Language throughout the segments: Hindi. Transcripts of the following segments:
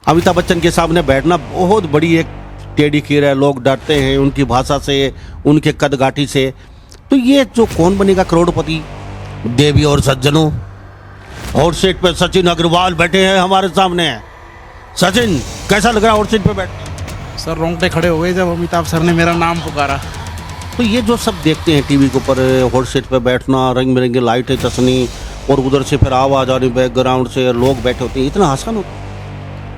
अमिताभ बच्चन के सामने बैठना बहुत बड़ी एक टेढ़ी खीर है। लोग डरते हैं उनकी भाषा से, उनके कदगाठी से। तो ये जो कौन बनेगा करोड़पति, देवी और सज्जनों, हॉट सीट पे सचिन अग्रवाल बैठे हैं हमारे सामने। सचिन, कैसा लग रहा है हॉट सीट पे बैठ? सर रोंगटे खड़े हो गए जब अमिताभ सर ने मेरा नाम पुकारा। तो ये जो सब देखते हैं टीवी के ऊपर, हॉट सीट पे बैठना, रंग बिरंगी लाइटें चसनी और उधर से फिर आवाज आ रही बैकग्राउंड से, लोग बैठे होते हैं, इतना आसान होता?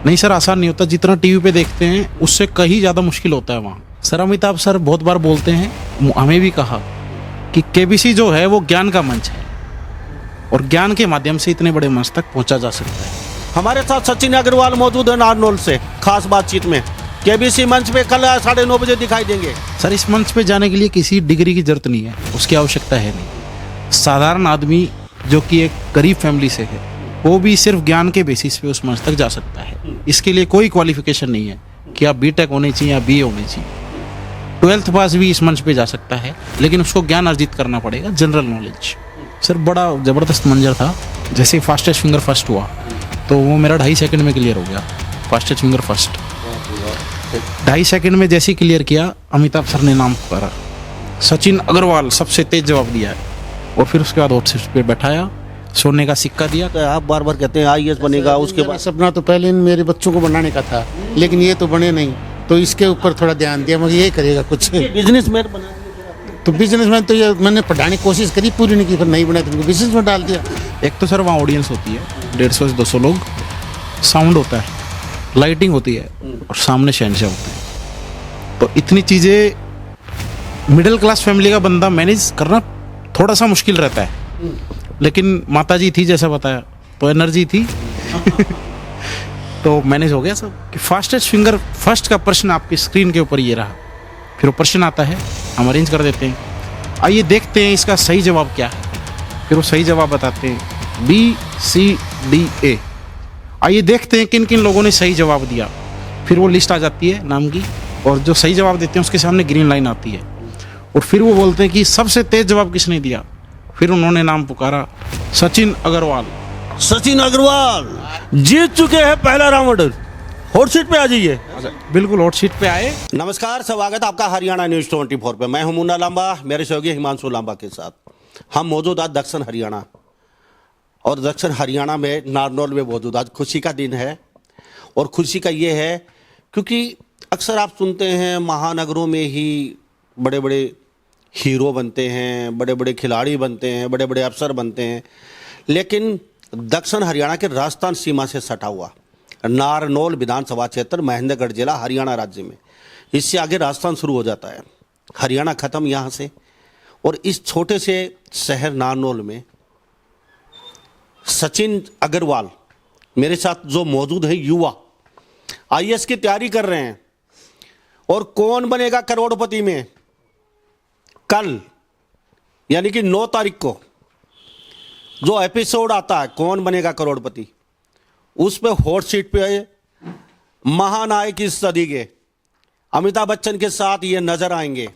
नहीं सर, आसान नहीं होता। जितना टीवी पे देखते हैं उससे कहीं ज़्यादा मुश्किल होता है वहाँ। सर अमिताभ सर बहुत बार बोलते हैं, हमें भी कहा कि केबीसी जो है वो ज्ञान का मंच है और ज्ञान के माध्यम से इतने बड़े मंच तक पहुँचा जा सकता है। हमारे साथ सचिन अग्रवाल मौजूद है नारनौल से खास बातचीत में। केबीसी मंच पे कल 9:30 बजे दिखाई देंगे। सर इस मंच पे जाने के लिए किसी डिग्री की जरूरत नहीं है, उसकी आवश्यकता है नहीं। साधारण आदमी जो कि एक गरीब फैमिली से है वो भी सिर्फ ज्ञान के बेसिस पे उस मंच तक जा सकता है। इसके लिए कोई क्वालिफिकेशन नहीं है कि आप बीटेक होने चाहिए या बीए होने चाहिए। 12th पास भी इस मंच पे जा सकता है, लेकिन उसको ज्ञान अर्जित करना पड़ेगा, जनरल नॉलेज। सर बड़ा ज़बरदस्त मंजर था। जैसे फास्टेस्ट फिंगर फर्स्ट हुआ तो वो मेरा 2.5 सेकंड में क्लियर हो गया। फास्टेस्ट फिंगर फर्स्ट 2.5 सेकंड में जैसे ही क्लियर किया, अमिताभ सर ने नाम पुकारा, सचिन अग्रवाल सबसे तेज जवाब दिया है। और फिर उसके बाद हॉट सीट पे बैठाया, सोने का सिक्का दिया। तो आप बार बार कहते हैं आईएएस बनेगा, उसके बाद सपना तो पहले मेरे बच्चों को बनाने का था, लेकिन ये तो बने नहीं, तो इसके ऊपर थोड़ा ध्यान दिया, मगर ये करेगा कुछ। बिजनेसमैन बना। तो बिजनेसमैन तो ये मैंने पढ़ाने की कोशिश करी, पूरी नहीं की, फिर नहीं बना तो उनको बिजनेस में डाल दिया। एक तो सर वहाँ ऑडियंस होती है 150 से 200 लोग, साउंड होता है, लाइटिंग होती है और सामने शहंशाह होते हैं। तो इतनी चीज़ें मिडिल क्लास फैमिली का बंदा मैनेज करना थोड़ा सा मुश्किल रहता है, लेकिन माताजी थी जैसा बताया तो एनर्जी थी तो मैनेज हो गया सब। कि फास्टेस्ट फिंगर फर्स्ट का प्रश्न आपकी स्क्रीन के ऊपर ये रहा, फिर वो प्रश्न आता है, हम अरेंज कर देते हैं। आइए देखते हैं इसका सही जवाब क्या है। फिर वो सही जवाब बताते हैं BCDA। आइए देखते हैं किन किन लोगों ने सही जवाब दिया। फिर वो लिस्ट आ जाती है नाम की, और जो सही जवाब देते हैं उसके सामने ग्रीन लाइन आती है, और फिर वो बोलते हैं कि सबसे तेज जवाब किसने दिया। फिर उन्होंने नाम पुकारा, सचिन अग्रवाल। सचिन अग्रवाल जीत चुके हैं पहला राउंड। हॉट सीट पे आ जाइए। बिल्कुल हॉट सीट पे आए। नमस्कार, स्वागत आपका हरियाणा न्यूज 24 पे। मैं हूं मुन्ना लांबा, मेरे सहयोगी हिमांशु लांबा के साथ। हम मौजूद आज दक्षिण हरियाणा, और दक्षिण हरियाणा में नारनौल में मौजूद। आज खुशी का दिन है, और खुशी का ये है क्योंकि अक्सर आप सुनते हैं महानगरों में ही बड़े बड़े हीरो बनते हैं, बड़े बड़े खिलाड़ी बनते हैं, बड़े बड़े अफसर बनते हैं, लेकिन दक्षिण हरियाणा के राजस्थान सीमा से सटा हुआ नारनौल विधानसभा क्षेत्र, महेंद्रगढ़ जिला, हरियाणा राज्य में, इससे आगे राजस्थान शुरू हो जाता है, हरियाणा खत्म यहाँ से। और इस छोटे से शहर नारनौल में सचिन अग्रवाल मेरे साथ जो मौजूद है, युवा आईएएस की तैयारी कर रहे हैं। और कौन बनेगा करोड़पति में कल यानी कि 9 तारीख को जो एपिसोड आता है कौन बनेगा करोड़पति, उस पे हॉट सीट पे महानायक इस सदी के अमिताभ बच्चन के साथ ये नजर आएंगे।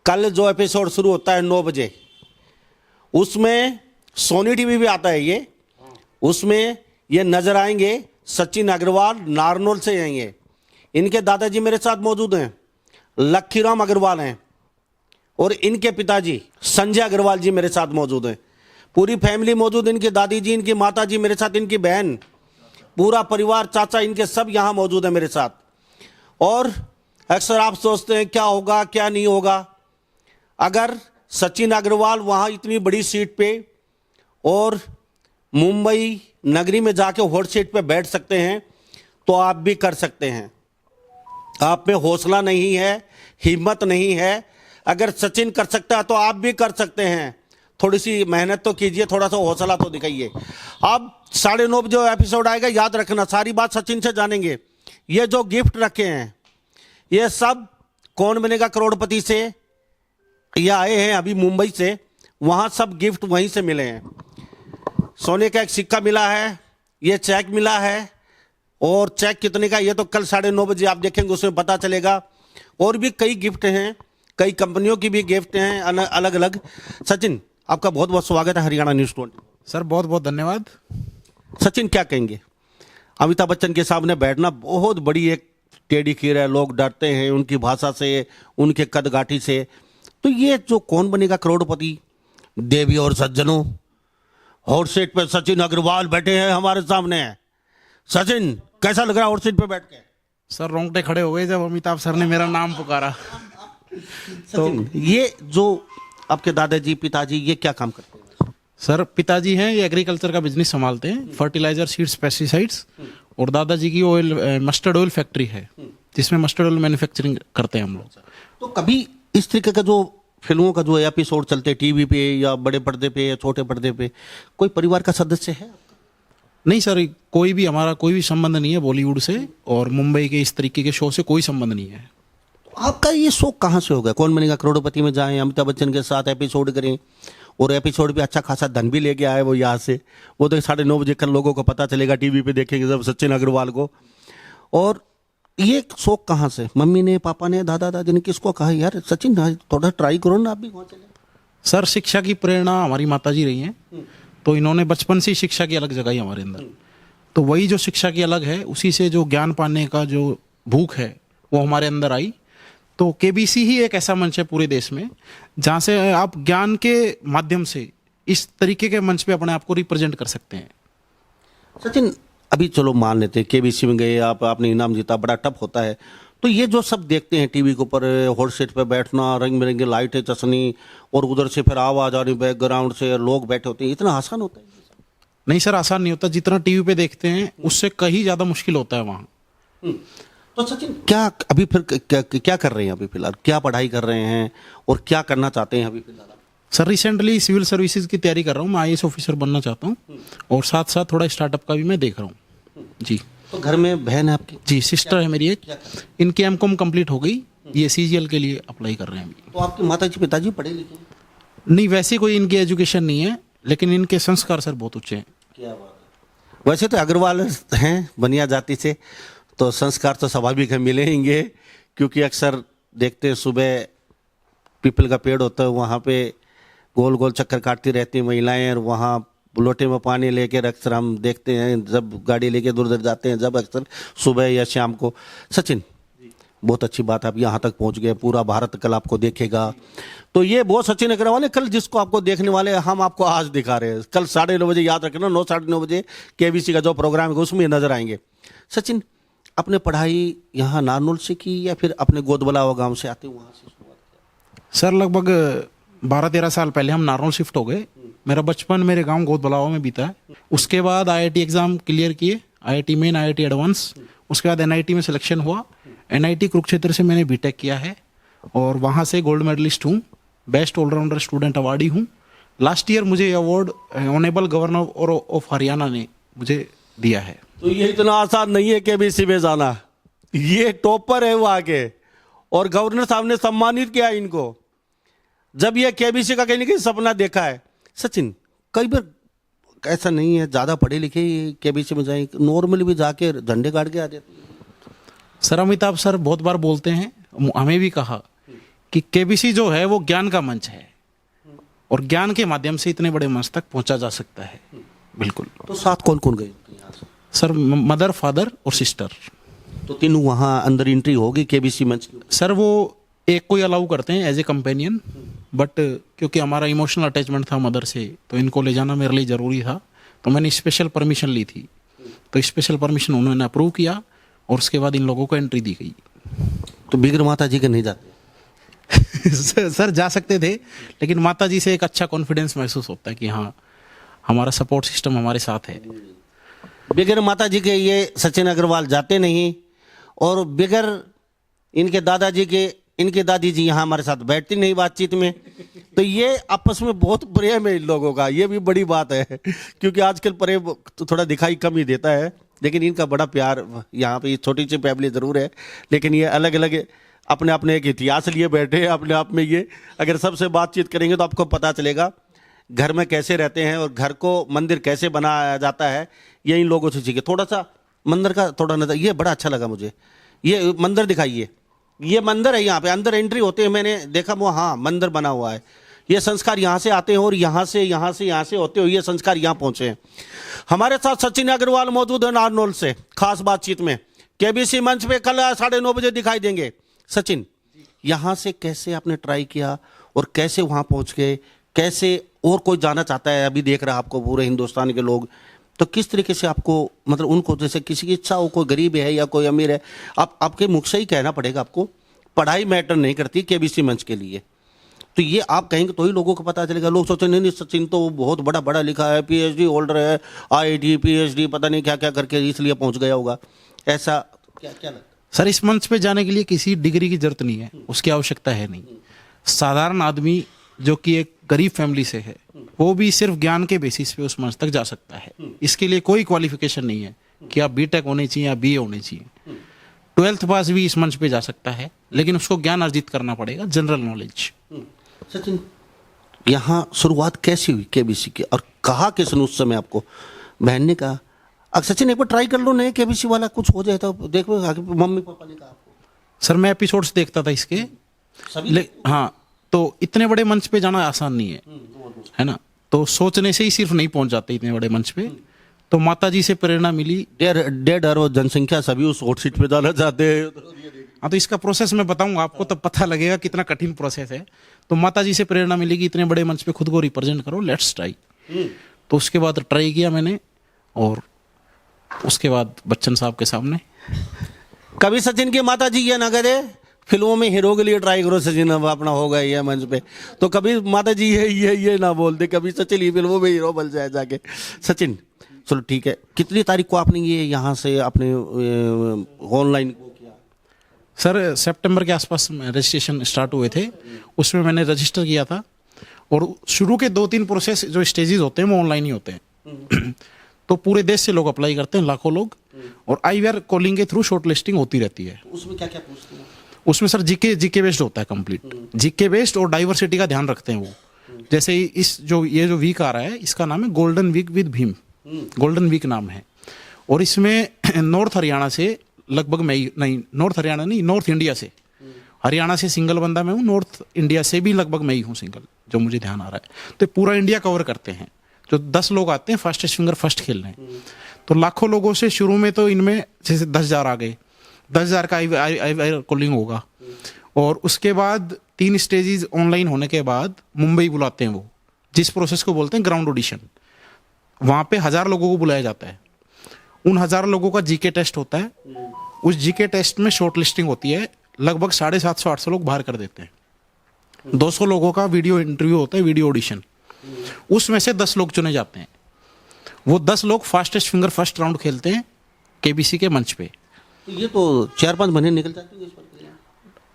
कल जो एपिसोड शुरू होता है 9 बजे, उसमें सोनी टीवी भी आता है ये, उसमें ये नजर आएंगे। सचिन अग्रवाल नारनौल से आएंगे। इनके दादाजी मेरे साथ मौजूद हैं, लखीराम अग्रवाल हैं, और इनके पिताजी संजय अग्रवाल जी मेरे साथ मौजूद हैं। पूरी फैमिली मौजूद, इनकी दादी जी, इनकी माता जी मेरे साथ, इनकी बहन, पूरा परिवार, चाचा, इनके सब यहाँ मौजूद है मेरे साथ। और अक्सर आप सोचते हैं क्या होगा क्या नहीं होगा, अगर सचिन अग्रवाल वहाँ इतनी बड़ी सीट पे और मुंबई नगरी में जाके हॉट सीट पे बैठ सकते हैं, तो आप भी कर सकते हैं। आप में हौसला नहीं है, हिम्मत नहीं है। अगर सचिन कर सकता है तो आप भी कर सकते हैं। थोड़ी सी मेहनत तो कीजिए, थोड़ा सा हौसला तो दिखाइए। अब 9:30 जो एपिसोड आएगा, याद रखना, सारी बात सचिन से जानेंगे। ये जो गिफ्ट रखे हैं ये सब कौन बनेगा करोड़पति से ये आए हैं अभी मुंबई से, वहाँ सब गिफ्ट वहीं से मिले हैं। सोने का एक सिक्का मिला है, ये चेक मिला है, और चेक कितने का ये तो कल 9:30 बजे आप देखेंगे, उसमें पता चलेगा। और भी कई गिफ्ट हैं, कई कंपनियों की भी गिफ्ट हैं अलग अलग। सचिन, आपका बहुत बहुत स्वागत है हरियाणा न्यूज़ 20। सर बहुत बहुत धन्यवाद। सचिन, क्या कहेंगे अमिताभ बच्चन के सामने बैठना बहुत बड़ी एक टेढ़ी खीर है, लोग डरते हैं उनकी भाषा से, उनके कदगाठी से। तो ये जो कौन बनेगा करोड़पति, देवी और सज्जनों, हॉट सीट पे सचिन अग्रवाल बैठे हैं हमारे सामने। सचिन, कैसा लग रहा है हॉट सीट पे बैठ के? सर रोंगटे खड़े हो गए जब अमिताभ सर ने मेरा नाम पुकारा। सचिन, ये जो आपके दादाजी पिताजी ये क्या काम करते हैं? सर पिताजी हैं, ये एग्रीकल्चर का बिजनेस संभालते हैं, फर्टिलाइजर, सीड्स, पेस्टिसाइड्स। और दादाजी की ऑयल, मस्टर्ड ऑयल फैक्ट्री है जिसमें मस्टर्ड ऑयल मैन्युफैक्चरिंग करते हैं हम लोग। तो कभी इस तरीके का जो फिल्मों का जो एपिसोड चलते हैं टीवी पे या बड़े पर्दे पे या छोटे पर्दे पे, कोई परिवार का सदस्य है? नहीं सर, कोई भी हमारा कोई भी संबंध नहीं है बॉलीवुड से और मुंबई के इस तरीके के शो से कोई संबंध नहीं है। आपका ये शौक कहाँ से हो गया? कौन बनेगा करोड़पति में जाएं, अमिताभ बच्चन के साथ एपिसोड करें और एपिसोड भी अच्छा खासा धन भी लेके आए वो यहाँ से। वो तो 9:30 बजे कल लोगों को पता चलेगा, टीवी पे देखेंगे जब सचिन अग्रवाल को। और ये शौक कहाँ से? मम्मी ने, पापा ने, दादा दादी ने किसको कहा यार सचिन थोड़ा ट्राई करो ना आप भी वहाँ चले? सर शिक्षा की प्रेरणा हमारी माताजी रही हैं, तो इन्होंने बचपन से ही शिक्षा की अलग जगाई हमारे अंदर। तो वही जो शिक्षा की अलग है, उसी से जो ज्ञान पाने का जो भूख है वो हमारे अंदर आई। तो केबीसी ही एक ऐसा मंच है पूरे देश में जहाँ से आप ज्ञान के माध्यम से इस तरीके के मंच पे अपने आप को रिप्रेजेंट कर सकते हैं। सचिन, अभी चलो मान लेते हैं केबीसी में गए आप, आपने इनाम जीता, बड़ा टफ होता है। तो ये जो सब देखते हैं टीवी के ऊपर, हॉट सीट पे बैठना, रंग बिरंगी लाइटें चसनी और उधर से फिर आवाज आ रही बैकग्राउंड से, लोग बैठे होते हैं, इतना आसान होता है? नहीं सर, आसान नहीं होता। जितना टीवी पे देखते हैं उससे कहीं ज़्यादा मुश्किल होता है वहाँ। तो सचिन क्या अभी फिर क्या कर रहे हैं अभी फिलहाल? क्या पढ़ाई कर रहे हैं और क्या करना चाहते हैं अभी फिलहाल? सर रिसेंटली सिविल सर्विसेज की तैयारी कर रहा हूँ, मैं IAS ऑफिसर बनना चाहता हूँ और साथ साथ थोड़ा स्टार्टअप का भी मैं देख रहा हूँ जी। तो घर में बहन है आपकी? जी, सिस्टर है मेरी एक, इनकी M.Com कंप्लीट हो गई, ये CGL के लिए अप्लाई कर रहे हैं अभी। तो आपके माताजी पिताजी पढ़े लिखे हैं? नहीं, वैसी कोई इनकी एजुकेशन नहीं है, लेकिन इनके संस्कार सर बहुत ऊंचे हैं। क्या बात है। वैसे तो अग्रवाल हैं बनिया जाति से, तो संस्कार तो स्वाभाविक है मिलेंगे, क्योंकि अक्सर देखते हैं सुबह पीपल का पेड़ होता है, वहाँ पे गोल गोल चक्कर काटती रहती हैं महिलाएं, और वहाँ लोटे में पानी लेकर अक्सर हम देखते हैं जब गाड़ी लेके दूर दूर जाते हैं, जब अक्सर सुबह या शाम को। सचिन, बहुत अच्छी बात, आप यहाँ तक पहुँच गए, पूरा भारत कल आपको देखेगा। तो ये वो सचिन अग्रवाल है कल जिसको आपको देखने वाले हम आपको आज दिखा रहे हैं। कल 9:30 बजे याद रखना, 9 साढ़े 9 बजे केबीसी का जो प्रोग्राम है उसमें नजर आएंगे। सचिन, अपने पढ़ाई यहाँ नारनौल से की या फिर अपने गोदबलावा गांव से आते वहाँ से शुरुआत की? सर लगभग 12-13 साल पहले हम नारनौल शिफ्ट हो गए। मेरा बचपन मेरे गांव गोदबलावा में बीता है। उसके बाद IIT एग्ज़ाम क्लियर किए, IIT मेन, IIT एडवांस। उसके बाद NIT में सिलेक्शन हुआ। NIT कुरुक्षेत्र से मैंने BTech किया है और वहाँ से गोल्ड मेडलिस्ट हूँ, बेस्ट ऑलराउंडर स्टूडेंट अवार्डी हूँ। लास्ट ईयर मुझे award honourable governor of Haryana ने मुझे दिया है। तो ये इतना आसान नहीं है केबीसी में जाना, ये टॉपर है वहाँ के, और गवर्नर साहब ने सम्मानित किया इनको जब ये केबीसी का कहीं ना कहीं सपना देखा है। सचिन, कई बार ऐसा नहीं है ज़्यादा पढ़े लिखे केबीसी में जाए, नॉर्मली भी जाके झंडे गाड़ के आ जाते हैं? सर अमिताभ सर बहुत बार बोलते हैं, हमें भी कहा कि केबीसी जो है वो ज्ञान का मंच है और ज्ञान के माध्यम से इतने बड़े मंच तक पहुंचा जा सकता है। बिल्कुल। तो साथ कौन कौन गए यहाँ से? सर मदर, फादर और सिस्टर। तो तीनों वहाँ अंदर एंट्री होगी केबीसी मंच की? सर वो एक को ही अलाउ करते हैं एज ए कंपेनियन, बट क्योंकि हमारा इमोशनल अटैचमेंट था मदर से, तो इनको ले जाना मेरे लिए ज़रूरी था, तो मैंने स्पेशल परमिशन ली थी। तो स्पेशल परमिशन उन्होंने अप्रूव किया और उसके बाद इन लोगों को एंट्री दी गई। तो बिगर माता जी के नहीं जाते? सर जा सकते थे, लेकिन माता जी से एक अच्छा कॉन्फिडेंस महसूस होता है कि हाँ हमारा सपोर्ट सिस्टम हमारे साथ है। बिगर माता जी के ये सचिन अग्रवाल जाते नहीं, और बिगर इनके दादाजी के इनके दादी जी यहाँ हमारे साथ बैठती नहीं बातचीत में। तो ये आपस में बहुत प्रेम है इन लोगों का, ये भी बड़ी बात है, क्योंकि आजकल प्रेम तो थोड़ा दिखाई कम ही देता है, लेकिन इनका बड़ा प्यार यहाँ पे। छोटी सी फैमिली ज़रूर है, लेकिन ये अलग अलग अपने अपने एक इतिहास लिए बैठे हैं अपने आप में। ये अगर सबसे बातचीत करेंगे तो आपको पता चलेगा घर में कैसे रहते हैं और घर को मंदिर कैसे बनाया जाता है, ये इन लोगों से सीखे। थोड़ा सा मंदिर का थोड़ा नजर, ये बड़ा अच्छा लगा मुझे, ये मंदिर दिखाइए। ये मंदिर है, यहाँ पे अंदर एंट्री होते हैं मैंने देखा वो, हाँ मंदिर बना हुआ है। ये संस्कार यहाँ से आते हैं और यहाँ से होते हुए ये संस्कार यहाँ पहुंचे हैं। हमारे साथ सचिन अग्रवाल मौजूद है नारनौल से, खास बातचीत में। केबीसी मंच पे कल 9:30 बजे दिखाई देंगे। सचिन, यहाँ से कैसे आपने ट्राई किया और कैसे वहाँ पहुँच गए, कैसे, और कोई जाना चाहता है, अभी देख रहा है आपको पूरे हिंदुस्तान के लोग, तो किस तरीके से आपको, मतलब उनको, जैसे किसी की इच्छा हो, कोई गरीब है या कोई अमीर है, आपके मुख से ही कहना पड़ेगा आपको, पढ़ाई मैटर नहीं करती केबीसी मंच के लिए। तो ये आप कहेंगे तो ही लोगों को पता चलेगा। लोग सोचते नहीं सचिन तो बहुत बड़ा लिखा है, पीएचडी होल्डर है, आईआईटी पीएचडी पता नहीं क्या क्या करके इसलिए पहुंच गया होगा, ऐसा क्या क्या लगता है? सर, इस मंच पे जाने के लिए किसी डिग्री की जरूरत नहीं है, उसकी आवश्यकता है नहीं। साधारण आदमी जो कि एक गरीब फैमिली से है, वो भी सिर्फ ज्ञान के बेसिस पे उस मंच तक जा सकता है। इसके लिए कोई क्वालिफिकेशन नहीं है कि आप बीटेक होने चाहिए या बीए होने चाहिए। 12th पास भी इस मंच पे जा सकता है, लेकिन उसको ज्ञान अर्जित करना पड़ेगा, जनरल नॉलेज। सचिन, यहाँ शुरुआत कैसी हुई केबीसी की, और कहा किसने उस समय आपको? बहन ने कहा सचिन एक बार ट्राई कर लो, नहीं केबीसी वाला कुछ हो जाए तो देखो, मम्मी पापा ने कहा आपको? सर, मैं एपिसोड्स देखता था इसके सभी। हाँ, तो इतने बड़े मंच पे जाना आसान नहीं है ना। तो सोचने से ही सिर्फ नहीं पहुंच जाते इतने बड़े मंच पे। तो माता जी से प्रेरणा मिली। 1.5 अरब जनसंख्या, सभी उस हॉट सीट पे जाना चाहते हैं। हाँ, तो इसका प्रोसेस मैं बताऊंगा आपको, तब पता लगेगा कितना कठिन प्रोसेस है। तो माता जी से प्रेरणा मिली कि इतने बड़े मंच पे खुद को रिप्रेजेंट करो, लेट्स ट्राई। तो उसके बाद ट्राई किया मैंने, और उसके बाद बच्चन साहब के सामने। कभी सचिन की माता जी ये ना करे फिल्मों में हीरो के लिए ट्राई करो सचिन, अब अपना होगा ये मंच पे, तो कभी माता जी ये ना बोलते कभी सचिन ही फिल्मों में हीरो बन जाए जाके। सचिन, चलो ठीक है, कितनी तारीख को आपने ये यहाँ से अपने ऑनलाइन किया? सर, सितंबर के आसपास रजिस्ट्रेशन स्टार्ट हुए थे, उसमें मैंने रजिस्टर किया था। और शुरू के 2-3 प्रोसेस जो स्टेजेस होते हैं वो ऑनलाइन ही होते हैं। तो पूरे देश से लोग अप्लाई करते हैं, लाखों लोग, और IVR कॉलिंग के थ्रू शॉर्ट लिस्टिंग होती रहती है। उसमें क्या क्या पूछते हैं? उसमें सर जीके बेस्ड होता है कंप्लीट, जीके बेस्ड, और डाइवर्सिटी का ध्यान रखते हैं वो। जैसे ये जो वीक आ रहा है, इसका नाम है golden week with Bhim, golden week नाम है। और इसमें नॉर्थ हरियाणा से लगभग नॉर्थ इंडिया से, हरियाणा से सिंगल बंदा मैं हूँ, नॉर्थ इंडिया से भी लगभग मैं ही हूँ सिंगल, जो मुझे ध्यान आ रहा है। तो पूरा इंडिया कवर करते हैं। जो 10 लोग आते हैं फास्टेस्ट फिंगर फर्स्ट खेलने, तो लाखों लोगों से शुरू में तो इनमें जैसे 10,000 आ गए, 10,000 का आई कॉलिंग होगा। और उसके बाद 3 स्टेजेस ऑनलाइन होने के बाद मुंबई बुलाते हैं वो, जिस प्रोसेस को बोलते हैं ग्राउंड ऑडिशन। वहाँ पे 1000 लोगों को बुलाया जाता है। उन 1000 लोगों का जीके टेस्ट होता है। उस जीके टेस्ट में शॉर्ट लिस्टिंग होती है, लगभग 750-800 लोग बाहर कर देते हैं। 200 लोगों का वीडियो इंटरव्यू होता है, वीडियो ऑडिशन। उसमें से 10 लोग चुने जाते हैं। वो 10 लोग फास्टेस्ट फिंगर फर्स्ट राउंड खेलते हैं केबीसी के मंच पे। ये तो 4-5 महीने निकल जाते हैं इस प्रक्रिया।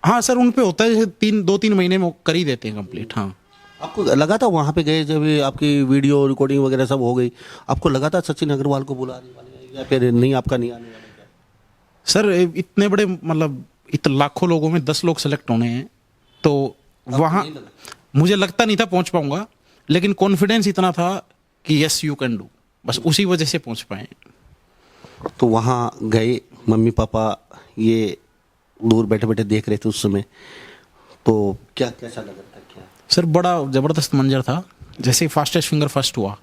हाँ सर, उन पे होता है 2-3 महीने में कर ही देते हैं कंप्लीट। हाँ, आपको लगा था वहाँ पे गए जब आपकी वीडियो रिकॉर्डिंग वगैरह सब हो गई, आपको लगा था सचिन अग्रवाल को बुलाने वाले हैं या फिर नहीं, आपका नहीं आने वाला क्या? सर, इतने बड़े मतलब इतने लाखों लोगों में 10 लोग सेलेक्ट होने हैं, तो वहाँ मुझे लगता नहीं था पहुँच पाऊंगा, लेकिन कॉन्फिडेंस इतना था कि यस यू कैन डू, बस उसी वजह से पहुँच पाए। तो वहाँ गए, मम्मी पापा ये दूर बैठे बैठे देख रहे थे उस समय, तो क्या कैसा लगा था? क्या सर, बड़ा ज़बरदस्त मंजर था। जैसे ही फास्टेस्ट फिंगर फर्स्ट हुआ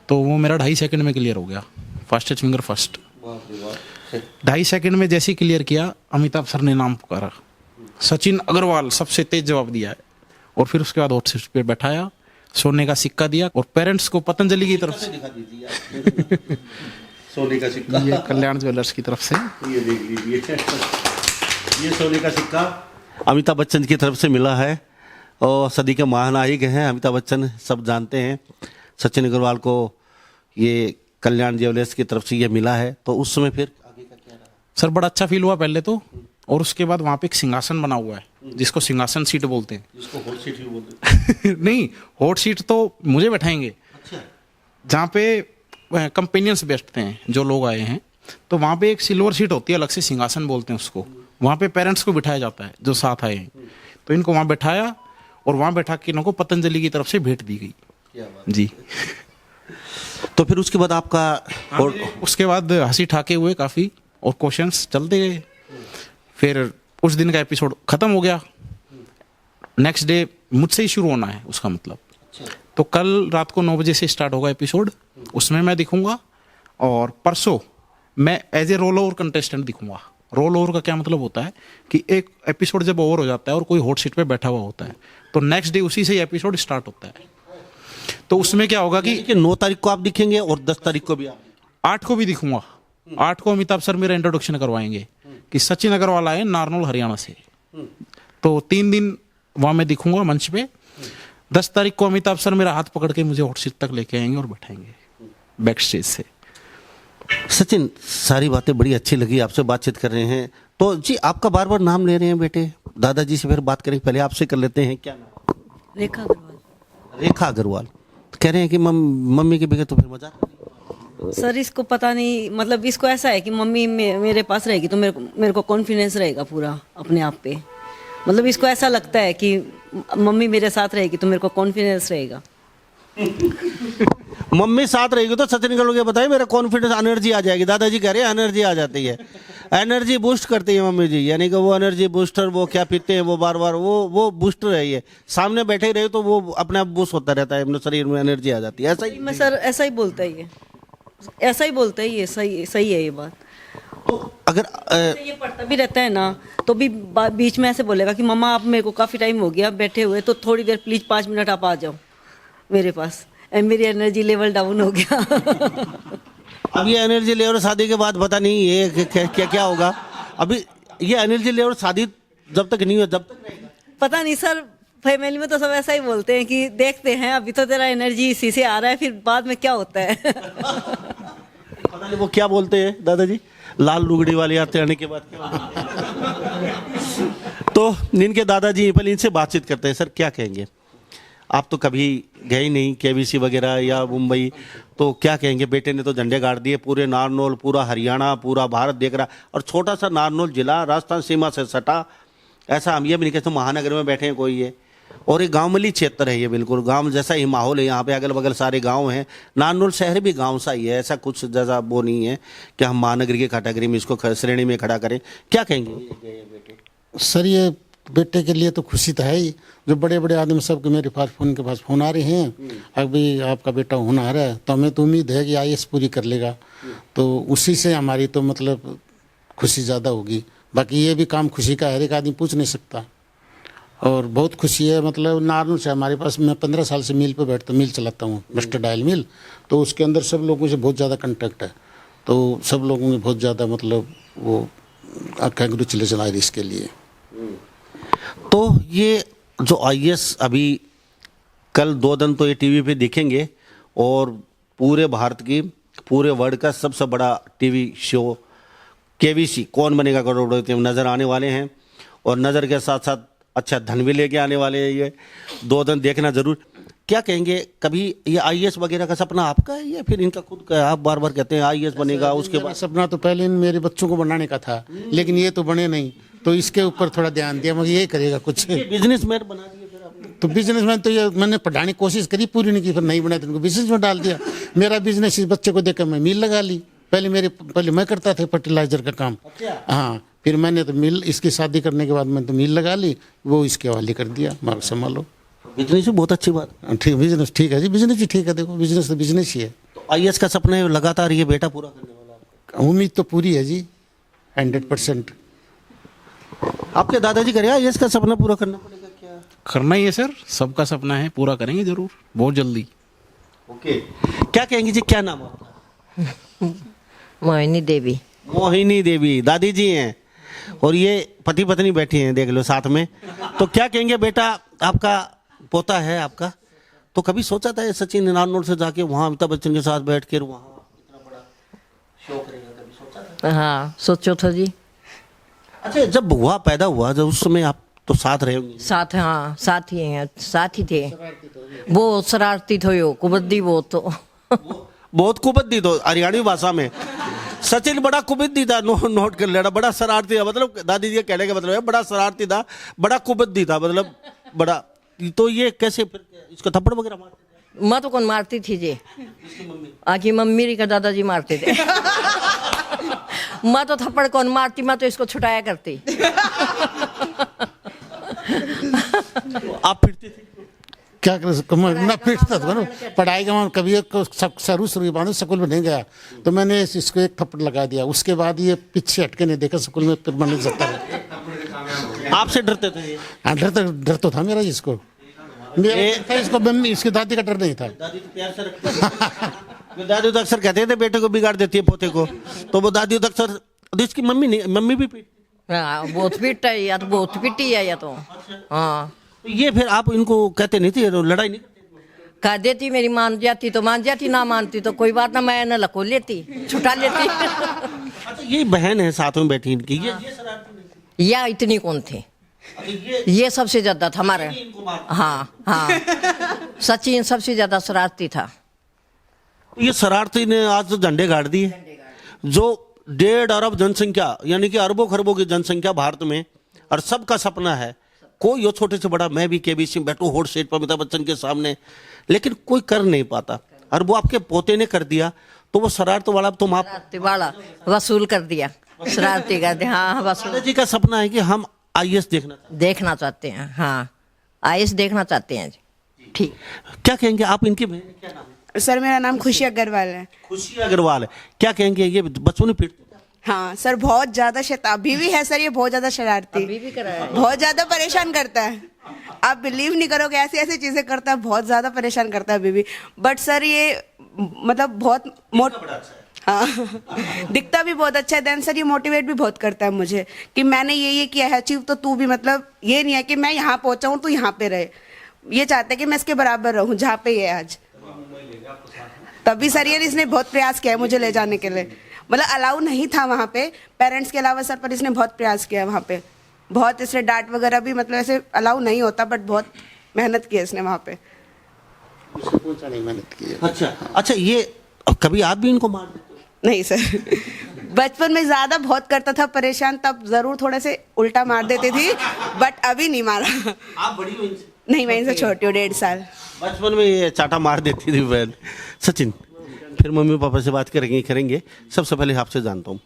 तो वो मेरा 2.5 सेकंड में क्लियर हो गया, फास्टेस्ट फिंगर फर्स्ट। 2.5 सेकंड में जैसे ही क्लियर किया, अमिताभ सर ने नाम पुकारा, सचिन अग्रवाल सबसे तेज जवाब दिया है। और फिर उसके बाद हॉट सीट पे बैठाया, सोने का सिक्का दिया, और पेरेंट्स को पतंजलि की तरफ से सोने का सिक्का, ये कल्याण ज्वेलर्स की तरफ से, ये देख लीजिए, ये सोने का सिक्का अमिताभ बच्चन की तरफ से मिला है। और सदी के महानायक हैं अमिताभ बच्चन, सब जानते हैं। सचिन अग्रवाल को ये कल्याण ज्वेलर्स की तरफ से ये मिला है। तो उस समय फिर आगे का क्या रहा? सर, बड़ा अच्छा फील हुआ पहले तो, और उसके बाद वहाँ पे एक सिंहासन बना हुआ है जिसको सिंहासन सीट बोलते हैं। जिसको हॉट सीट ही बोलते हैं। नहीं, हॉट सीट तो मुझे बैठाएंगे, अच्छा, जहाँ पे कंपेनियंस बैठते हैं जो लोग आए हैं। तो वहाँ पे एक सिल्वर सीट होती है, अलग से सिंहासन बोलते हैं उसको। वहाँ पे पेरेंट्स को बिठाया जाता है जो साथ आए हैं। तो इनको वहाँ बैठाया, और वहाँ बैठा के इनको पतंजलि की तरफ से भेंट दी गई। क्या बात जी। तो फिर उसके बाद आपका और उसके बाद हंसी ठाके हुए काफ़ी, और क्वेश्चंस चलते गए। फिर उस दिन का एपिसोड ख़त्म हो गया। नेक्स्ट डे मुझसे ही शुरू होना है उसका मतलब। तो कल रात को 9 बजे से स्टार्ट होगा एपिसोड, उसमें मैं दिखूंगा। और परसों मैं as a roll over contestant दिखूंगा। रोल ओवर का क्या मतलब होता है कि एक एपिसोड जब ओवर हो जाता है और कोई हॉट सीट पे बैठा हुआ होता है, तो नेक्स्ट डे उसी से एपिसोड स्टार्ट होता है। तो उसमें क्या होगा कि 9 तारीख को आप दिखेंगे और 10 तारीख को भी आप? 8 को भी दिखूंगा। 8 को अमिताभ सर मेरा इंट्रोडक्शन करवाएंगे कि सचिन अग्रवाल आए नारनौल हरियाणा से। तो 3 दिन वहां मैं दिखूंगा मंच पे। 10 तारीख को अमिताभ सर मेरा हाथ पकड़ के मुझे हॉट सीट तक लेके आएंगे और बैठाएंगे बैक स्टेज से। सचिन, सारी बातें बड़ी अच्छी लगी, आपसे बातचीत कर रहे हैं। तो जी आपका बार बार नाम ले रहे हैं बेटे, दादाजी से फिर बात करें, पहले आपसे कर लेते हैं। क्या नाम? रेखा अग्रवाल। रेखा अग्रवाल। कह रहे हैं कि मम्मी के बगैर तो फिर मजा नहीं। सर इसको पता नहीं, मतलब इसको ऐसा है कि मम्मी मेरे पास रहेगी तो मेरे को कॉन्फिडेंस रहेगा पूरा अपने आप पे। मतलब इसको ऐसा लगता है कि मम्मी मेरे साथ रहेगी तो मेरे को कॉन्फिडेंस रहेगा। मम्मी साथ रहेगी तो सचिन का लोग ये बताइए मेरा कॉन्फिडेंस, एनर्जी आ जाएगी। दादाजी कह रहे हैं एनर्जी आ जाती है, एनर्जी बूस्ट करती है मम्मी जी। यानी कि वो एनर्जी बूस्टर, वो क्या पीते हैं वो बार बार वो बूस्टर है। ये सामने बैठे ही रहे तो वो अपने आप बूस्ट होता रहता है, अपने शरीर में एनर्जी आ जाती है। ऐसा ही मैं सर ऐसा ही बोलता है ये, ऐसा ही बोलता है ये, सही है ये बात। तो अगर ये पढ़ता भी रहता है ना तो भी बीच में ऐसे बोलेगा कि मम्मा आप मेरे को काफ़ी टाइम हो गया बैठे हुए, तो थोड़ी देर प्लीज़ 5 मिनट आप आ जाओ मेरे पास, मेरी एनर्जी लेवल डाउन हो गया। अब ये एनर्जी लेवल शादी के बाद पता नहीं ये क्या क्या होगा। अभी ये एनर्जी लेवल शादी जब तक नहीं हो जब तक रहेगा। पता नहीं सर, फैमिली में तो सब ऐसा ही बोलते हैं कि देखते हैं अभी तो तेरा एनर्जी इसी से आ रहा है, फिर बाद में क्या होता है। पता नहीं वो क्या बोलते हैं दादाजी, लाल लुगड़ी वाले आते आने के बाद क्या तो इनके दादाजी पहले इनसे बातचीत करते हैं। सर क्या कहेंगे, आप तो कभी गए नहीं केबीसी वगैरह या मुंबई, तो क्या कहेंगे? बेटे ने तो झंडे गाड़ दिए, पूरे नारनौल, पूरा हरियाणा, पूरा भारत देख रहा, और छोटा सा नारनौल जिला राजस्थान सीमा से सटा। ऐसा हम ये भी नहीं कहते महानगर में बैठे हैं कोई ये, और ये गांवली क्षेत्र है, ये बिल्कुल गांव जैसा ही माहौल है यहाँ पे, अगल बगल सारे गांव हैं। नारनौल शहर भी गांव सा ही है, ऐसा कुछ जैसा वो नहीं है कि हम महानगरी की कैटेगरी में इसको श्रेणी में खड़ा करें। क्या कहेंगे? सर ये बेटे के लिए तो खुशी तो है ही, जो बड़े बड़े आदमी सबके मेरे पास फ़ोन आ रहे हैं, अभी आपका बेटा होनहार है तो हमें तो उम्मीद है कि IAS पूरी कर लेगा, तो उसी से हमारी तो मतलब खुशी ज़्यादा होगी। बाकी ये भी काम खुशी का हर एक आदमी पूछ नहीं सकता, और बहुत खुशी है। मतलब नारनौल से हमारे पास, मैं 15 साल से मिल पे बैठता, मिल चलाता हूँ मिस्टर डायल मिल, तो उसके अंदर सब लोगों से बहुत ज़्यादा कंटेक्ट है, तो सब लोगों में बहुत ज़्यादा मतलब वो कंग्रेचुलेसन आ रही इसके लिए। तो ये जो IAS अभी कल 2 दिन तो ये टीवी पे दिखेंगे, और पूरे भारत की, पूरे वर्ल्ड का सबसे बड़ा टीवी शो KBC कौन बनेगा करोड़पति नज़र आने वाले हैं, और नज़र के साथ साथ अच्छा धन भी लेके आने वाले हैं। ये 2 दिन देखना जरूर। क्या कहेंगे, कभी ये IAS वगैरह का सपना आपका है या फिर इनका खुद का है? आप बार बार कहते हैं IAS बनेगा, उसके बाद सपना तो पहले मेरे बच्चों को बनाने का था, लेकिन ये तो बने नहीं, तो इसके ऊपर थोड़ा ध्यान दिया, मगर ये करेगा कुछ। बिजनेसमैन बना दिए फिर आपने? तो बिजनेसमैन तो ये मैंने पढ़ाने की कोशिश करी, पूरी नहीं की, फिर नहीं बनाया तो इनको बिजनेस में डाल दिया। मेरा बिजनेस इस बच्चे को देखकर मैं मिल लगा ली। पहले मैं करता था फर्टिलाइजर का काम। हाँ, फिर मैंने तो मिल, इसकी शादी करने के बाद मैं तो मिल लगा ली, वो इसके हवाले कर दिया, मार संभालो। बिजनेस भी बहुत अच्छी बात। ठीक, बिजनेस ठीक है जी, बिजनेस भी ठीक है। देखो बिजनेस तो बिजनेस ही है। तो IAS का सपना है लगातार ये बेटा पूरा करने वाला आपका? उम्मीद तो पूरी है जी, 100%। आपके दादाजी करेगा IAS का सपना पूरा करना पड़ेगा क्या? करना ही है सर, सबका सपना है, पूरा करेंगे जरूर, बहुत जल्दी। ओके, क्या कहेंगे जी, क्या नाम है आपका? मोहिनी देवी। मोहिनी देवी दादी जी हैं, और ये पति पत्नी बैठी हैं, देख लो साथ में। तो क्या कहेंगे, बेटा आपका पोता है आपका, तो कभी सोचा था ये सचिन नारनौल से जाके वहाँ अमिताभ बच्चन के साथ बैठ कर वहाँ इतना बड़ा शो करेगा, कभी सोचा था? हाँ सोचो था जी। अच्छा, जब हुआ पैदा हुआ, जब उस समय आप तो साथ रहे होंगे? साथ, हाँ साथ ही हैं, साथ ही थे। वो शरारती थे, यो कुबद्दी बहुत तो बहुत कुबद्दी तो हरियाणवी भाषा में सचिन बड़ा कुबद्दी था। नोट कर लेना, बड़ा शरारती था, मतलब दादी जी कहने का मतलब है बड़ा शरारती था, बड़ा कुबद्दी था, मतलब बड़ा। तो ये कैसे फिर इसको थप्पड़ वगैरह मारते थे? मैं तो कौन मारती थी जी, आकी मम्मी का दादाजी मारते थे। मैं तो थप्पड़ कौन मारती, मैं तो इसको छुटाया करती। आप फिरते थे? क्या कर मैं पीटता था ना, पढ़ाई का कभी शुरू शुरू स्कूल में नहीं गया तो मैंने इसको एक थप्पड़ लगा दिया। उसके बाद ये पीछे हटके नहीं देखा स्कूल में, फिर मैंने जता रहा। आपसे डरते थे ये? डर तो था मेरा इसको, मेरा इसको इसकी दादी का डर नहीं था। दादी तो प्यार से रखती दादी तो अक्सर कहते थे बेटे को बिगाड़ देती है पोते को, तो वो दादी तो अक्सर, तो इसकी मम्मी नहीं, मम्मी भी पीटती? हाँ, बहुत पीटता है या तो बहुत पीटी है या तो हाँ। तो ये फिर आप इनको कहते नहीं थे, लड़ाई नहीं करते? कह देती मेरी मान जाती तो मान जाती, ना मानती तो कोई बात ना, मैं न लको लेती, छुटा लेती। अच्छा, ये बहन है साथ में बैठी इनकी, ये शरारती नहीं? या इतनी कौन थे, ये सबसे ज्यादा था हमारे। हाँ हाँ, सचिन सबसे ज्यादा शरारती था। ये शरारती ने आज तो झंडे गाड़ दिए। जो 1.5 अरब जनसंख्या, यानी कि अरबों खरबों की जनसंख्या भारत में, और सबका सपना है कोई हो छोटे से बड़ा, मैं भी केबीसी में बैठूं हॉट सीट पर अमिताभ बच्चन के सामने, लेकिन कोई कर नहीं पाता। और वो आपके पोते ने कर दिया, तो वो शरारत वाला तुम आप शरारती वाला वसूल कर दिया, शरारती कर दिया। हाँ वसूल। जी का सपना है कि हम IAS देखना चाहते हैं। हाँ IAS देखना चाहते हैं जी। ठीक, क्या कहेंगे आप? इनकी बहन क्या नाम है? सर मेरा नाम खुशी अग्रवाल है। खुशी अग्रवाल है। क्या कहेंगे, ये बच्चों ने पीट? हाँ सर, बहुत ज्यादा अभी भी है सर, ये बहुत ज्यादा शरारती, अभी भी कर रहा है। बहुत ज्यादा परेशान करता है। आप बिलीव नहीं करोगे, ऐसी ऐसी चीजें करता है, बहुत ज्यादा परेशान करता है अभी भी। बट सर ये मतलब बहुत हाँ दिखता भी बहुत अच्छा है। देन सर ये मोटिवेट भी बहुत करता है मुझे कि मैंने ये किया है अचीव, तो तू भी, मतलब ये नहीं है कि मैं यहाँ पहुंचा हूँ तो यहाँ पे रहे, ये चाहते हैं कि मैं इसके बराबर रहूँ जहाँ पे ये आज। तभी सर ये इसने बहुत प्रयास किया है मुझे ले जाने के लिए, मतलब अलाउ नहीं था वहाँ पे पेरेंट्स के अलावा सर, पर इसने बहुत प्रयास किया वहाँ पे, बहुत इसने डांट वगैरह भी, मतलब ऐसे अलाउ नहीं होता, बट बहुत मेहनत की है इसने वहाँ पे। मेहनत की है। अच्छा, ये कभी आप भी इनको मार देते हो? नहीं सर, बचपन में ज्यादा बहुत करता था परेशान, तब जरूर थोड़े से उल्टा मार देती थी, बट अभी नहीं मारा। आप बड़ी हो इनसे? नहीं, मैं इनसे छोटी हूँ, 1.5 साल। बचपन में ये चाटा मार देती थी बहन। सचिन, फिर मम्मी पापा से बात करेंगे। सबसे पहले आपसे जानता हूँ,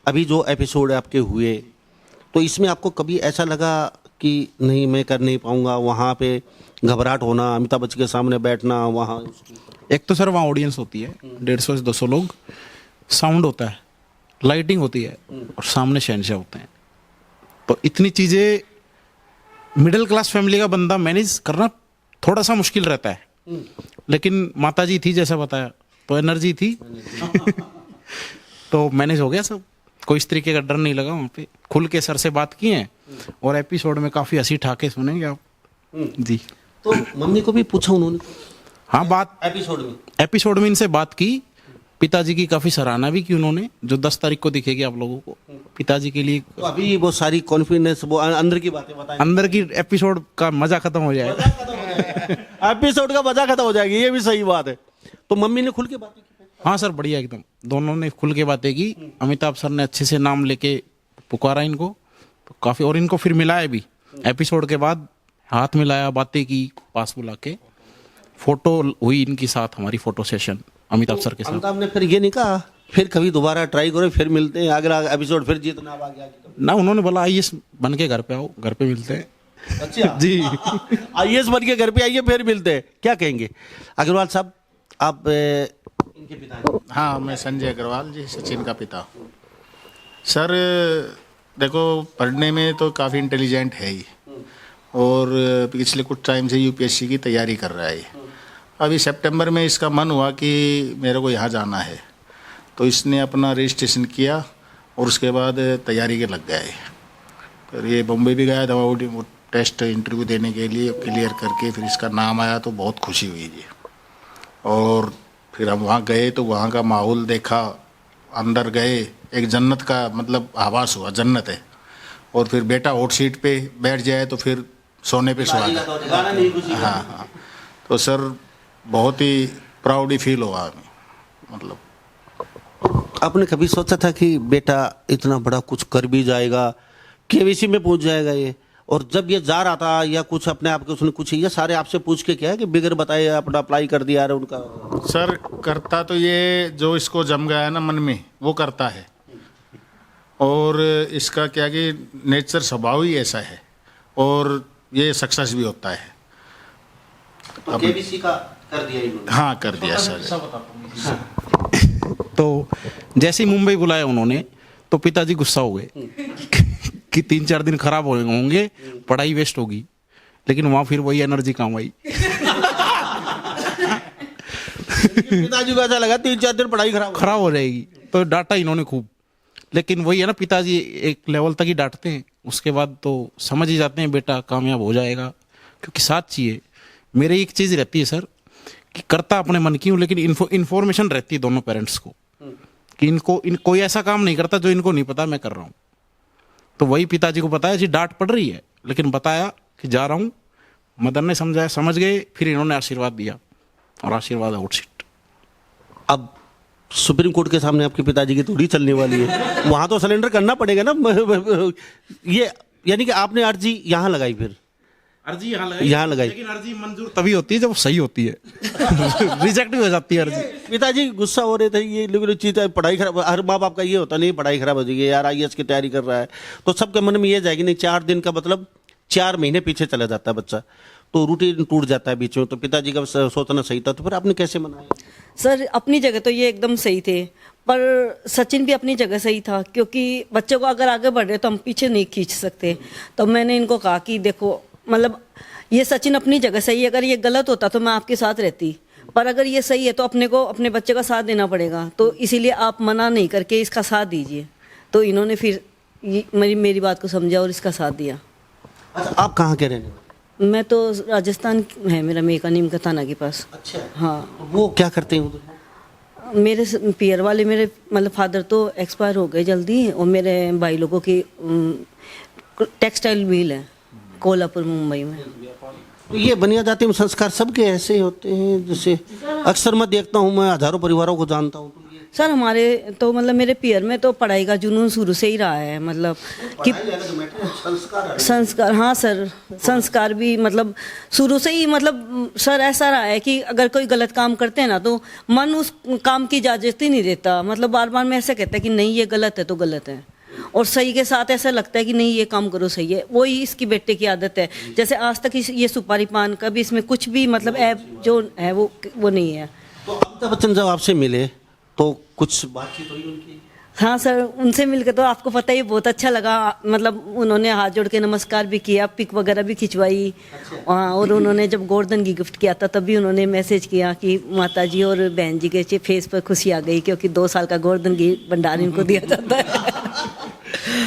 अभी जो एपिसोड आपके हुए, तो इसमें आपको कभी ऐसा लगा कि नहीं मैं कर नहीं पाऊंगा, वहाँ पे घबराहट होना, अमिताभ बच्चन के सामने बैठना वहाँ? एक तो सर वहाँ ऑडियंस होती है 150 से 200 लोग, साउंड होता है, लाइटिंग होती है, और सामने शहंशाह होते हैं, तो इतनी चीज़ें मिडिल क्लास फैमिली का बंदा मैनेज करना थोड़ा सा मुश्किल रहता है। लेकिन माता जी थी, जैसा बताया, तो एनर्जी थी तो मैनेज हो गया सब, कोई इस तरीके का डर नहीं लगा। वहाँ पे खुल के सर से बात की है, और एपिसोड में काफ़ी हंसी ठाके सुनेंगे आप जी। तो मम्मी को भी पूछा उन्होंने? हाँ, बात एपिसोड में इनसे बात की, पिताजी की काफ़ी सराहना भी की उन्होंने, जो 10 तारीख को दिखेगी आप लोगों को पिताजी के लिए। तो अभी वो सारी कॉन्फिडेंस, वो अंदर की बातें बताएं। अंदर की एपिसोड का मजा खत्म हो जाएगा। एपिसोड का मजा खत्म हो जाएगी, ये भी सही बात है। तो मम्मी ने खुल के बातें की? हाँ सर, बढ़िया एकदम, दोनों ने खुल के बातें की। अमिताभ सर ने अच्छे से नाम लेके पुकारा इनको, तो काफ़ी, और इनको फिर मिलाया भी एपिसोड के बाद, हाथ मिलाया, बातें की, पास बुला के फोटो हुई इनकी साथ, हमारी फोटो सेशन अमिताभ सर के साथ। अमिताभ ने फिर ये नहीं कहा फिर कभी दोबारा ट्राई करो, फिर मिलते हैं, अगला एपिसोड फिर जीतना आ गया ना? उन्होंने बोला IAS बन के घर पे आओ, घर पे मिलते हैं। अच्छा जी IAS बन के घर पे आइए, फिर मिलते हैं। क्या कहेंगे अग्रवाल साहब, आप इनके पिता हैं? हाँ, मैं संजय अग्रवाल जी, सचिन का पिता। सर देखो, पढ़ने में तो काफ़ी इंटेलिजेंट है ही, और पिछले कुछ टाइम से UPSC की तैयारी कर रहा है। अभी सितंबर में इसका मन हुआ कि मेरे को यहाँ जाना है, तो इसने अपना रजिस्ट्रेशन किया, और उसके बाद तैयारी के लग गया है। फिर ये बम्बई भी गया था, वो टेस्ट इंटरव्यू देने के लिए, क्लियर करके फिर इसका नाम आया, तो बहुत खुशी हुई जी। और फिर हम वहाँ गए तो वहाँ का माहौल देखा, अंदर गए, एक जन्नत का मतलब आभास हुआ, जन्नत है। और फिर बेटा हॉट सीट पे बैठ जाए तो फिर सोने पे सुहागा। हाँ, तो सर बहुत ही प्राउड ही फील हुआ हमें, मतलब। आपने कभी सोचा था कि बेटा इतना बड़ा कुछ कर भी जाएगा, KBC में पहुंच जाएगा ये? और जब ये जा रहा था, या कुछ अपने आप के उसने कुछ, ये सारे आपसे पूछ के क्या है कि बिगर बताए अपना अप्लाई कर दिया है उनका? सर करता तो ये जो इसको जम गया है ना मन में, वो करता है। और इसका क्या कि नेचर स्वभाव ही ऐसा है, और ये सक्सेस भी होता है। तो केबीसी का कर दिया इन्होंने। हाँ, कर दिया सर। तो जैसे ही मुंबई बुलाया उन्होंने, तो पिताजी गुस्सा हो गए कि 3-4 दिन खराब होंगे, पढ़ाई वेस्ट होगी। लेकिन वहां फिर वही एनर्जी काम आई। पिताजी को ऐसा लगा 3-4 दिन पढ़ाई खराब हो जाएगी, तो डांटा इन्होंने खूब। लेकिन वही है ना, पिताजी एक लेवल तक ही डांटते हैं, उसके बाद तो समझ ही जाते हैं बेटा कामयाब हो जाएगा। क्योंकि साथ चाहिए, मेरे एक चीज़ रहती है सर कि करता अपने मन की हूँ, लेकिन इन्फॉर्मेशन रहती है दोनों पेरेंट्स को कि कोई ऐसा काम नहीं करता जो इनको नहीं पता मैं कर रहा हूँ। तो वही पिताजी को बताया जी डांट पड़ रही है, लेकिन बताया कि जा रहा हूँ। मदन ने समझाया, समझ गए, फिर इन्होंने आशीर्वाद दिया और आशीर्वाद आउट सीट। अब सुप्रीम कोर्ट के सामने आपके पिताजी की थोड़ी चलने वाली है, वहां तो सरेंडर करना पड़ेगा ना। ये यानी कि आपने अर्जी यहाँ लगाई, फिर अर्जी यहाँ लगाई, लेकिन अर्जी मंजूर तभी होती है जब सही होती है। रिजेक्ट भी हो जाती है अर्जी। पिताजी गुस्सा हो रहे थे, ये लोग चीज़ पढ़ाई खराब, हर माँ बाप का ये होता नहीं पढ़ाई खराब हो जाएगी यार, IAS की तैयारी कर रहा है, तो सबके मन में ये जाएगी नहीं। 4 दिन का मतलब 4 महीने पीछे चला जाता है बच्चा, तो रूटीन टूट जाता है बीच में। तो पिताजी का सोचना सही था, तो फिर आपने कैसे मनाया? सर अपनी जगह तो ये एकदम सही थे, पर सचिन भी अपनी जगह सही था, क्योंकि बच्चों को अगर आगे बढ़ रहे तो हम पीछे नहीं खींच सकते। तो मैंने इनको कहा कि देखो, मतलब ये सचिन अपनी जगह सही है, अगर ये गलत होता तो मैं आपके साथ रहती, पर अगर ये सही है तो अपने को अपने बच्चे का साथ देना पड़ेगा, तो इसीलिए आप मना नहीं करके इसका साथ दीजिए। तो इन्होंने फिर मेरी बात को समझा और इसका साथ दिया। अच्छा, आप कहाँ के रहने वाले? मैं तो राजस्थान है, मेरा मेका नीम का थाना के पास। अच्छा, हाँ। वो क्या करते हैं उधर? मेरे पियर वाले मेरे मतलब फादर तो एक्सपायर हो गए जल्दी, और मेरे भाई लोगों की टेक्सटाइल मिल है कोल्हापुर मुंबई में। तो ये बनिया जाति में संस्कार सबके ऐसे ही होते हैं, जैसे अक्सर मैं देखता हूँ, मैं हजारों परिवारों को जानता हूँ। सर हमारे तो मतलब मेरे पियर में तो पढ़ाई का जुनून शुरू से ही रहा है, मतलब कि संस्कार, हाँ सर, संस्कार भी मतलब शुरू से ही, मतलब सर ऐसा रहा है कि अगर कोई गलत काम करते हैं ना तो मन उस काम की इजाजत ही नहीं देता, मतलब बार बार मैं ऐसे कहता है कि नहीं ये गलत है तो गलत है, और सही के साथ ऐसा लगता है कि नहीं ये काम करो सही है। वही इसकी बेटे की आदत है, जैसे आज तक ये सुपारी पान का भी इसमें कुछ भी मतलब ऐप जो है वो नहीं है। तो अमिताभ बच्चन जब आपसे मिले तो कुछ बातचीत हुई उनकी? हाँ सर, उनसे मिलकर तो आपको पता ही बहुत अच्छा लगा, मतलब उन्होंने हाथ जोड़ के नमस्कार भी किया, पिक वगैरह भी खिंचवाई। और उन्होंने जब गोवर्धन घी गिफ्ट किया था तब भी उन्होंने मैसेज किया कि माताजी और बहन जी के फेस पर खुशी आ गई, क्योंकि 2 साल का गोवर्धन घी भंडार इनको दिया जाता है।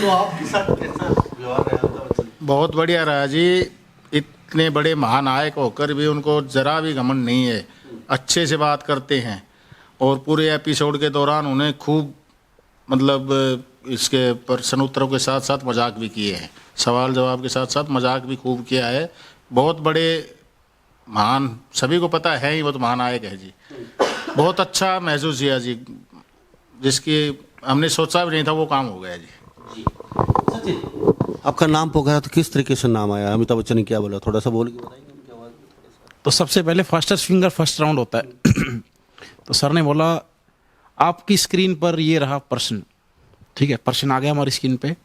तो आपके साथ कैसा व्यवहार रहा अमिताभ बच्चन? बहुत बढ़िया रहा जी। इतने बड़े महानायक होकर भी उनको जरा भी घमंड नहीं है, अच्छे से बात करते हैं। और पूरे एपिसोड के दौरान उन्हें खूब मतलब इसके प्रश्न उत्तरों के साथ साथ मजाक भी किए हैं, सवाल जवाब के साथ साथ मजाक भी खूब किया है। बहुत बड़े महान, सभी को पता है ही वो तो महानायक है जी। बहुत अच्छा महसूस किया जी, जिसकी हमने सोचा भी नहीं था वो काम हो गया जी। सचिन, आपका नाम पुकारा तो किस तरीके से नाम आया? अमिताभ बच्चन ने क्या बोला, थोड़ा सा बोल के बताएंगे उनकी आवाज़ में? तो सबसे पहले फास्टेस्ट फिंगर फर्स्ट राउंड होता है। तो सर ने बोला आपकी स्क्रीन पर ये रहा प्रश्न, ठीक है, प्रश्न आ गया हमारी स्क्रीन पे,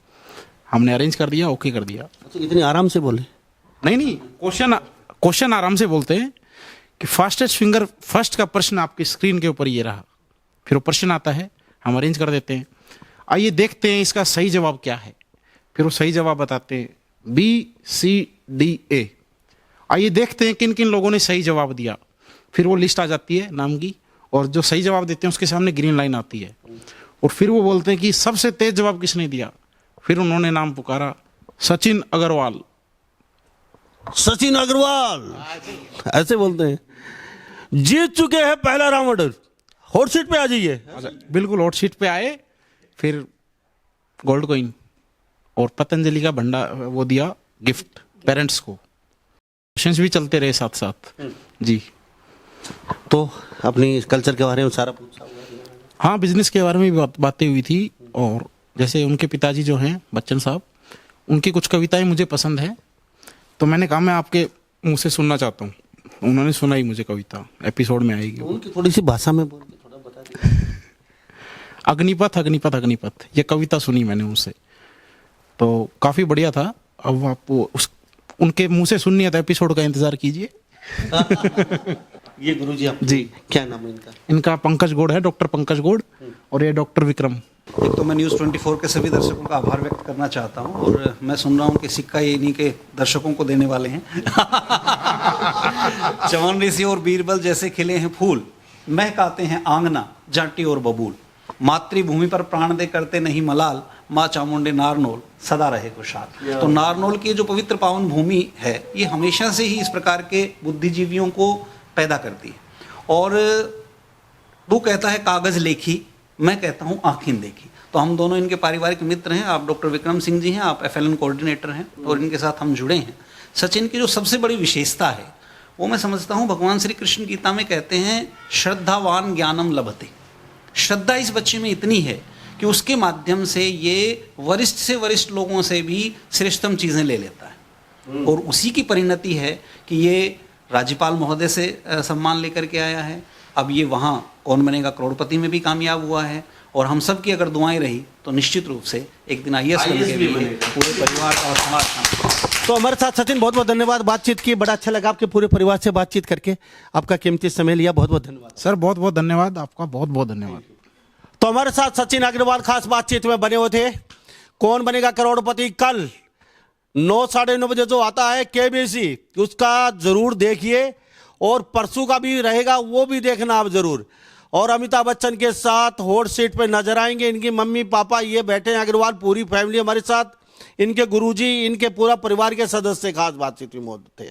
हमने अरेंज कर दिया, ओके कर दिया। अच्छा, इतनी आराम से बोले? नहीं, क्वेश्चन आराम से बोलते हैं कि फास्टेस्ट फिंगर फर्स्ट का प्रश्न आपकी स्क्रीन के ऊपर ये रहा, फिर वो प्रश्न आता है, हम अरेंज कर देते हैं। आइए देखते हैं इसका सही जवाब क्या है, फिर वो सही जवाब बताते हैं BCDA। आइए देखते हैं किन किन लोगों ने सही जवाब दिया, फिर वो लिस्ट आ जाती है नाम की, और जो सही जवाब देते हैं उसके सामने ग्रीन लाइन आती है, और फिर वो बोलते हैं कि सबसे तेज जवाब किसने दिया। फिर उन्होंने नाम पुकारा सचिन अग्रवाल। सचिन अग्रवाल ऐसे बोलते हैं, जीत चुके हैं पहला राउंड, हॉट सीट पे आ जाइए। बिल्कुल हॉट सीट पे आए, फिर गोल्ड कॉइन और पतंजलि का भंडा वो दिया गिफ्ट पेरेंट्स को। क्वेश्चंस भी चलते रहे साथ साथ जी। तो अपनी कल्चर के बारे में सारा पूछा हुआ है? हाँ, बिजनेस के बारे में भी बातें हुई थी, और जैसे उनके पिताजी जो हैं बच्चन साहब, उनकी कुछ कविताएं मुझे पसंद है, तो मैंने कहा मैं आपके मुंह से सुनना चाहता हूँ। उन्होंने सुनाई मुझे कविता, एपिसोड में आएगी। उनकी थोड़ी सी भाषा में बोल के थोड़ा बता दीजिए। अग्निपथ अग्निपथ अग्निपथ, ये कविता सुनी मैंने उनसे, तो काफ़ी बढ़िया था। अब आप उनके मुंह से सुननी है तो एपिसोड का इंतजार कीजिए। ये गुरुजी आप जी। क्या नाम है इनका? इनका पंकज गौड़ है, डॉक्टर पंकज गौड़, और ये डॉक्टर विक्रम। एक तो मैं न्यूज़ 24 के सभी दर्शकों का आभार व्यक्त करना चाहता हूं, और मैं सुन रहा हूं कि सिक्का ये इन्हीं के दर्शकों को देने वाले हैं। चवन ऋषि और बीरबल जैसे खिले हैं फूल, महकाते हैं आंगना जाटी और बबूल। मातृभूमि पर प्राण दे करते नहीं मलाल, माँ चामुंडे नारनौल सदा रहे खुशहाल। तो नारनौल की जो पवित्र पावन भूमि है, ये हमेशा से ही इस प्रकार के बुद्धिजीवियों को पैदा करती है। और वो कहता है कागज लेखी, मैं कहता हूँ आँखिन देखी। तो हम दोनों इनके पारिवारिक मित्र हैं। आप डॉक्टर विक्रम सिंह जी हैं, आप FLN कोऑर्डिनेटर हैं, और इनके साथ हम जुड़े हैं। सचिन की जो सबसे बड़ी विशेषता है वो मैं समझता हूँ, भगवान श्री कृष्ण गीता में कहते हैं श्रद्धावान ज्ञानम लभते। श्रद्धा इस बच्चे में इतनी है कि उसके माध्यम से ये वरिष्ठ से वरिष्ठ लोगों से भी श्रेष्ठतम चीज़ें ले लेता है, और उसी की परिणति है कि ये राज्यपाल महोदय से सम्मान लेकर के आया है। अब ये वहाँ कौन बनेगा करोड़पति में भी कामयाब हुआ है, और हम सब की अगर दुआएं रही तो निश्चित रूप से एक दिन IAS बन के भी पूरे परिवार का और समाज का। तो हमारे साथ सचिन, बहुत बहुत धन्यवाद बातचीत की, बड़ा अच्छा लगा आपके पूरे परिवार से बातचीत करके, आपका कीमती समय लिया, बहुत बहुत धन्यवाद सर, बहुत बहुत धन्यवाद आपका, बहुत बहुत धन्यवाद। तो हमारे साथ सचिन अग्रवाल खास बातचीत में बने हुए थे। कौन बनेगा करोड़पति कल 9, 9:30 बजे जो आता है KBC, उसका जरूर देखिए, और परसों का भी रहेगा वो भी देखना आप जरूर। और अमिताभ बच्चन के साथ हॉट सीट पे नजर आएंगे इनकी मम्मी पापा, ये बैठे हैं अग्रवाल, पूरी फैमिली हमारे साथ, इनके गुरुजी, इनके पूरा परिवार के सदस्य खास बातचीत में मौजूद थे।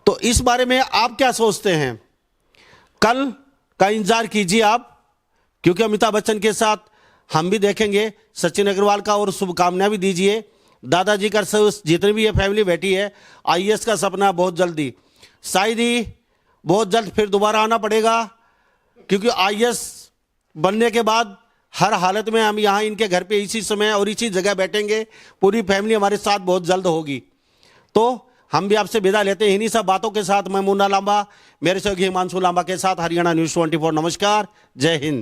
तो इस बारे में आप क्या सोचते हैं? कल का इंतजार कीजिए आप, क्योंकि अमिताभ बच्चन के साथ हम भी देखेंगे सचिन अग्रवाल का, और शुभकामनाएं भी दीजिए दादाजी का। जितनी भी ये फैमिली बैठी है, IAS का सपना बहुत जल्दी, शायद ही बहुत जल्द फिर दोबारा आना पड़ेगा, क्योंकि IAS बनने के बाद हर हालत में हम यहाँ इनके घर पे इसी समय और इसी जगह बैठेंगे, पूरी फैमिली हमारे साथ बहुत जल्द होगी। तो हम भी आपसे विदा लेते हैं इन्हीं सब बातों के साथ। मैं मुन्ना लांबा, मेरे सहयोगी हिमांशु लांबा के साथ, हरियाणा न्यूज़ 24। नमस्कार, जय हिंद।